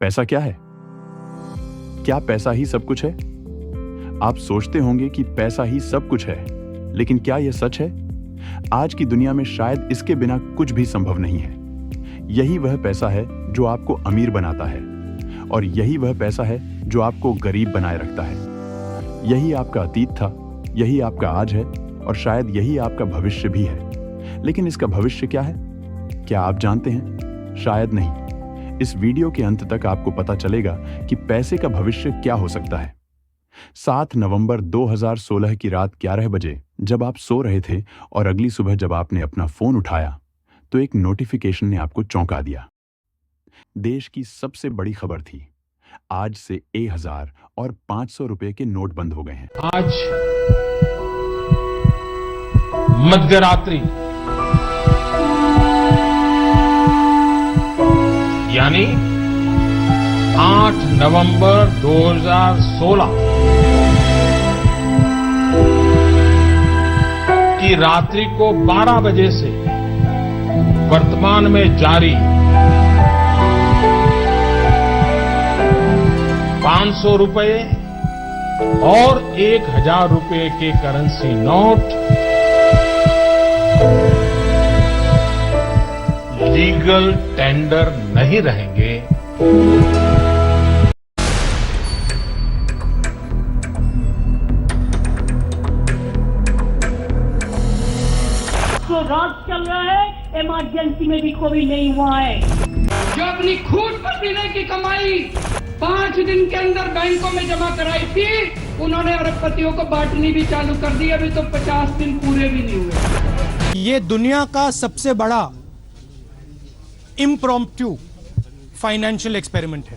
पैसा क्या है? क्या पैसा ही सब कुछ है? आप सोचते होंगे कि पैसा ही सब कुछ है, लेकिन क्या यह सच है? आज की दुनिया में शायद इसके बिना कुछ भी संभव नहीं है। यही वह पैसा है जो आपको अमीर बनाता है, और यही वह पैसा है जो आपको गरीब बनाए रखता है। यही आपका अतीत था, यही आपका आज है, और शायद यही आपका भविष्य भी है। लेकिन इसका भविष्य क्या है? क्या आप जानते हैं? शायद नहीं। इस वीडियो के अंत तक आपको पता चलेगा कि पैसे का भविष्य क्या हो सकता है। 7 नवंबर 2016 की रात 11 बजे जब आप सो रहे थे और अगली सुबह जब आपने अपना फोन उठाया तो एक नोटिफिकेशन ने आपको चौंका दिया। देश की सबसे बड़ी खबर थी, आज से 1000 और 500 रुपए के नोट बंद हो गए हैं। आज मध्यरात्रि यानी 8 नवंबर 2016 की रात्रि को 12 बजे से वर्तमान में जारी 500 रुपए और 1000 रुपए के करेंसी नोट लीगल टेंडर नहीं रहेंगे। जो राज चल रहा है, इमरजेंसी में भी कोई नहीं हुआ है। जो अपनी खून पसीने की कमाई 5 दिन के अंदर बैंकों में जमा कराई थी, उन्होंने अरबपतियों को बांटनी भी चालू कर दी। अभी तो 50 दिन पूरे भी नहीं हुए। ये दुनिया का सबसे बड़ा इम्प्रॉम्प्टू फाइनेंशियल एक्सपेरिमेंट है।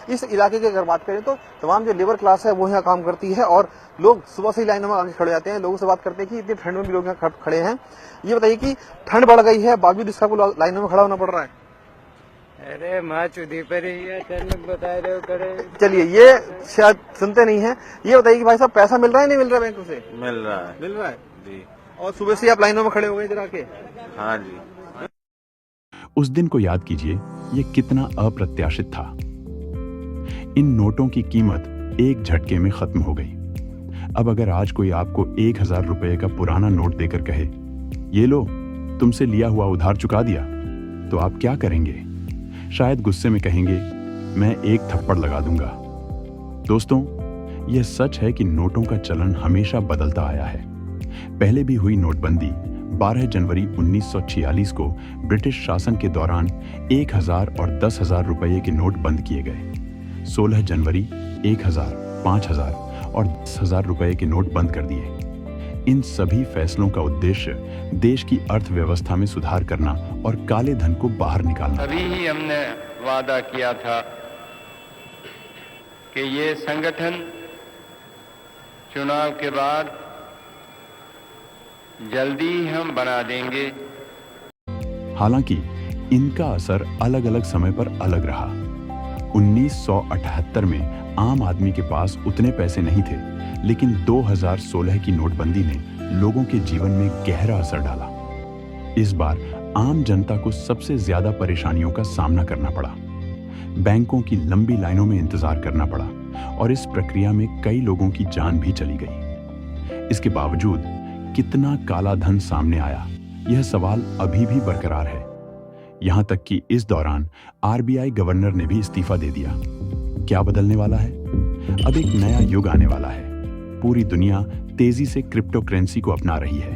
इस इलाके की अगर बात करें तो तमाम जो लेबर क्लास है वो यहाँ काम करती है, और लोग सुबह से ही लाइनों में आगे खड़े जाते हैं। लोगों से बात करते हैं कि इतनी ठंड में भी लोग यहाँ खड़े हैं। ये बताइए कि ठंड बढ़ गई है, बावजूद इसका को लाइनों में खड़ा होना पड़ रहा है। अरे माँ चुदी पर ही है, बता रहे हो करे। चलिए, ये शायद सुनते नहीं है। ये बताइए कि भाई साहब पैसा मिल रहा है नहीं मिल रहा है बैंकों से? मिल रहा है। मिल रहा है जी। और सुबह से आप लाइनों में खड़े हो गए इधर आके? हाँ जी। उस दिन को याद कीजिए, ये कितना अप्रत्याशित था। इन नोटों की कीमत एक झटके में खत्म हो गई। अब अगर आज कोई आपको 1000 रुपए का पुराना नोट देकर कहे, ये लो, तुमसे लिया हुआ उधार चुका दिया, तो आप क्या करेंगे? शायद गुस्से में कहेंगे, मैं एक थप्पड़ लगा दूंगा। दोस्तों, यह सच है कि नोटों का चलन हमेशा बदलता आया है। पहले भी हुई नोटबंदी 12 जनवरी 1946 को ब्रिटिश शासन के दौरान 1000 और 10,000 रुपये के नोट बंद किए गए। 16 जनवरी 1000, 5000 और 10,000 रुपये के नोट बंद कर दिए। इन सभी फैसलों का उद्देश्य देश की अर्थव्यवस्था में सुधार करना और काले धन को बाहर निकालना। अभी ही हमने वादा किया था कि ये संगठन चुनाव के बाद जल्दी ही हम बना देंगे। हालांकि इनका असर अलग अलग समय पर अलग रहा। 1978 में आम आदमी के पास उतने पैसे नहीं थे, लेकिन 2016 की नोटबंदी ने लोगों के जीवन में गहरा असर डाला। इस बार आम जनता को सबसे ज्यादा परेशानियों का सामना करना पड़ा। बैंकों की लंबी लाइनों में इंतजार करना पड़ा, और इस प्रक्रिया में कई लोगों की जान भी चली गई। इसके बावजूद कितना काला धन सामने आया, यह सवाल अभी भी बरकरार है। यहां तक कि इस दौरान आरबीआई गवर्नर ने भी इस्तीफा दे दिया। क्या बदलने वाला है? अब एक नया युग आने वाला है। पूरी दुनिया तेजी से क्रिप्टो करेंसी को अपना रही है।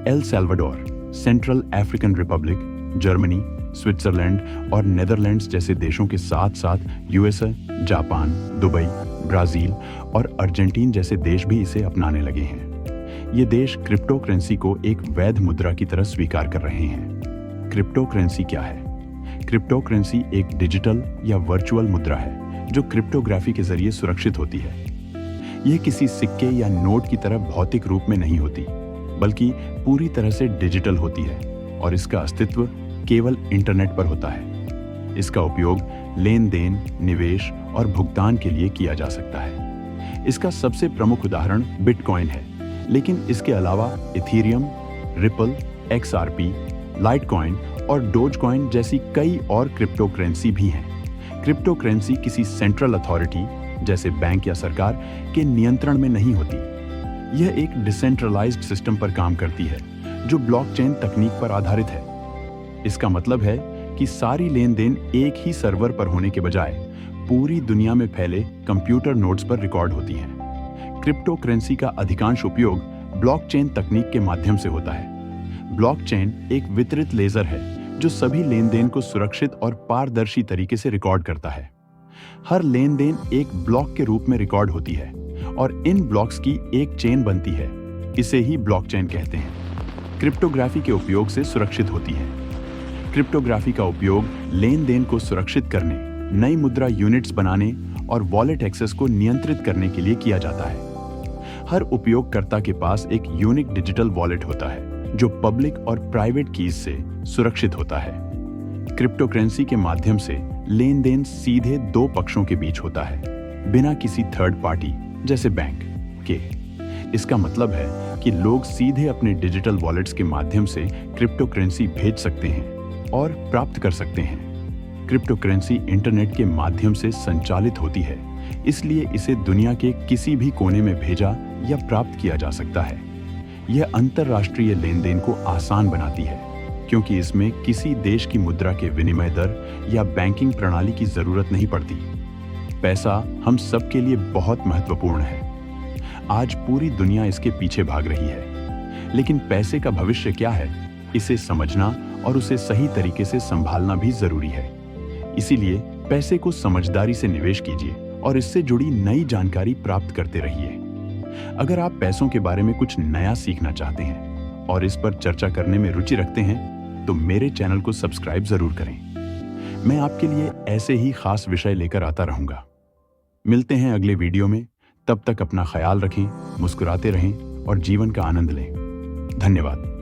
El Salvador, central African Republic, Germany, Switzerland और नेदरलैंड्स जैसे देशों के साथ साथ यूएसए, जापान, दुबई, ब्राजील और अर्जेंटीन जैसे देश भी इसे अपनाने लगे हैं। ये देश क्रिप्टो करेंसी को एक वैध मुद्रा की तरह स्वीकार कर रहे हैं। क्रिप्टो करेंसी क्या है? क्रिप्टो करेंसी एक डिजिटल या वर्चुअल मुद्रा है जो क्रिप्टोग्राफी के जरिए सुरक्षित होती है। यह किसी सिक्के या नोट की तरह भौतिक रूप में नहीं होती, बल्कि पूरी तरह से डिजिटल होती है, और इसका अस्तित्व केवल इंटरनेट पर होता है। इसका उपयोग लेन देन, निवेश और भुगतान के लिए किया जा सकता है। इसका सबसे प्रमुख उदाहरण बिटकॉइन है, लेकिन इसके अलावा इथेरियम, रिपल, XRP, लाइटकॉइन और डोजकॉइन जैसी कई और क्रिप्टो करेंसी भी हैं। क्रिप्टो करेंसी किसी सेंट्रल अथॉरिटी जैसे बैंक या सरकार के नियंत्रण में नहीं होती। यह एक डिसेंट्रलाइज्ड सिस्टम पर काम करती है जो ब्लॉकचेन तकनीक पर आधारित है। इसका मतलब है कि सारी लेन देन एक ही सर्वर पर होने के बजाय पूरी दुनिया में फैले कंप्यूटर नोड्स पर रिकॉर्ड होती हैं। क्रिप्टो करेंसी का अधिकांश उपयोग ब्लॉकचेन तकनीक के माध्यम से होता है। ब्लॉकचेन एक वितरित लेजर है जो सभी लेन देन को सुरक्षित और पारदर्शी तरीके से रिकॉर्ड करता है। हर लेन देन एक ब्लॉक के रूप में रिकॉर्ड होती है और इन ब्लॉक्स की एक चेन बनती है। इसे ही ब्लॉकचेन कहते हैं। क्रिप्टोग्राफी के उपयोग से सुरक्षित होती है। क्रिप्टोग्राफी का उपयोग लेन देन को सुरक्षित करने, नई मुद्रा यूनिट्स बनाने और वॉलेट एक्सेस को नियंत्रित करने के लिए किया जाता है। हर उपयोगकर्ता के पास एक यूनिक डिजिटल वॉलेट होता है जो पब्लिक और प्राइवेट कीज से सुरक्षित होता है। क्रिप्टो करेंसी के माध्यम से लेन देन सीधे दो पक्षों के बीच होता है, बिना किसी थर्ड पार्टी जैसे बैंक के। इसका मतलब है कि लोग सीधे अपने डिजिटल वॉलेट्स के माध्यम से क्रिप्टो करेंसी भेज सकते हैं और प्राप्त कर सकते हैं। क्रिप्टो करेंसी इंटरनेट के माध्यम से संचालित होती है, इसलिए इसे दुनिया के किसी भी कोने में भेजा या प्राप्त किया जा सकता है। यह अंतरराष्ट्रीय लेन देन को आसान बनाती है क्योंकि इसमें किसी देश की मुद्रा के विनिमय दर या बैंकिंग प्रणाली की जरूरत नहीं पड़ती। पैसा हम सबके लिए बहुत महत्वपूर्ण है। आज पूरी दुनिया इसके पीछे भाग रही है, लेकिन पैसे का भविष्य क्या है, इसे समझना और उसे सही तरीके से संभालना भी जरूरी है। इसीलिए पैसे को समझदारी से निवेश कीजिए और इससे जुड़ी नई जानकारी प्राप्त करते रहिए। अगर आप पैसों के बारे में कुछ नया सीखना चाहते हैं और इस पर चर्चा करने में रुचि रखते हैं तो मेरे चैनल को सब्सक्राइब जरूर करें। मैं आपके लिए ऐसे ही खास विषय लेकर आता रहूंगा। मिलते हैं अगले वीडियो में। तब तक अपना ख्याल रखें, मुस्कुराते रहें और जीवन का आनंद लें। धन्यवाद।